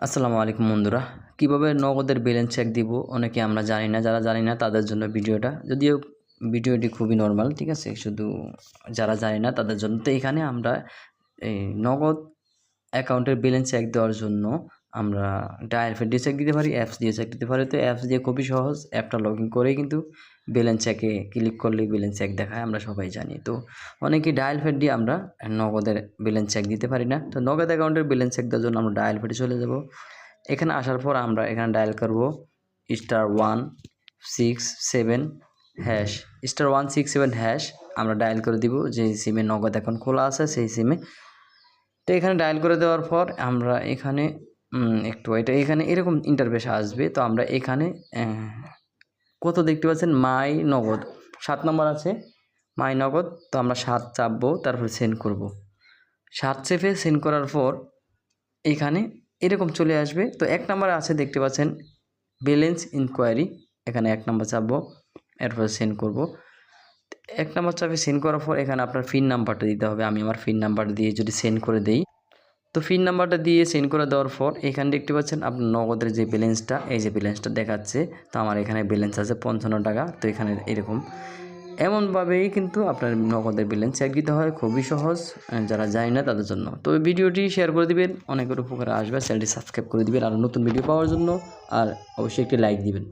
আসসালামু আলাইকুম বন্ধুরা, কীভাবে নগদের ব্যালেন্স চেক দিব অনেকে আমরা জানি না। যারা জানি না তাদের জন্য ভিডিওটা, যদিও ভিডিওটি খুবই নরমাল, ঠিক আছে, শুধু যারা জানি না তাদের জন্য। তো এখানে আমরা এই নগদ অ্যাকাউন্টের ব্যালেন্স চেক দেওয়ার জন্য আমরা ডায়াল দিয়ে চেক দিতে পারি, অ্যাপস দিয়ে চেক দিতে পারি। তো অ্যাপস দিয়ে খুবই সহজ, অ্যাপটা লগ ইন করেই কিন্তু ব্যালেন্স চেকে ক্লিক করলেই ব্যালেন্স চেক দেখায়, আমরা সবাই জানি। তো অনেকেই ডায়াল ফেড দিয়ে আমরা নগদের ব্যালেন্স চেক দিতে পারি না। তো নগদ অ্যাকাউন্টের ব্যালেন্স চেক দেওয়ার জন্য আমরা ডায়াল ফেডে চলে যাব। এখানে আসার পর আমরা এখানে ডায়াল করব *167# *167# আমরা ডায়াল করে দিব যে সিমে নগদ অ্যাকাউন্ট খোলা আছে সেই সিমে। তো এখানে ডায়াল করে দেওয়ার পর আমরা এখানে এখানে এরকম ইন্টারফেস আসবে। তো আমরা এখানে কত দেখতে পাচ্ছেন, মাই নগদ 7 নম্বর আছে, মাই নগদ। তো আমরা 7 চাপবো, তারপর সেন্ড করব। 7 চেপে সেন্ড করার পর এখানে এরকম চলে আসবে। তো 1 নম্বরে আছে দেখতে পাচ্ছেন ব্যালেন্স ইনকোয়ারি, এখানে 1 নম্বর চাপবো, এরপর সেন্ড করব। 1 নম্বর চাপে সেন্ড করার পর এখানে আপনার পিন নাম্বারটা দিতে হবে। আমি আমার পিন নাম্বার দিয়ে যদি সেন্ড করে দেই, তো পিন নাম্বারটা দিয়ে সেন্ড করে দেওয়ার পর এখানে দেখতে পাচ্ছেন আপনার নগদের যে ব্যালেন্সটা, এই যে ব্যালেন্সটা দেখাচ্ছে। তো আমার এখানে ব্যালেন্স আছে 55 টাকা। তো এখানে এরকম এমনভাবেই কিন্তু আপনার নগদের ব্যালেন্স চেক দিতে হয়, খুবই সহজ, যারা জানে না তাদের জন্য। তো ভিডিওটি শেয়ার করে দিবেন, অনেকের উপকারে আসবে। চ্যানেলটি সাবস্ক্রাইব করে দিবেন আর নতুন ভিডিও পাওয়ার জন্য, আর অবশ্যই একটি লাইক দিবেন।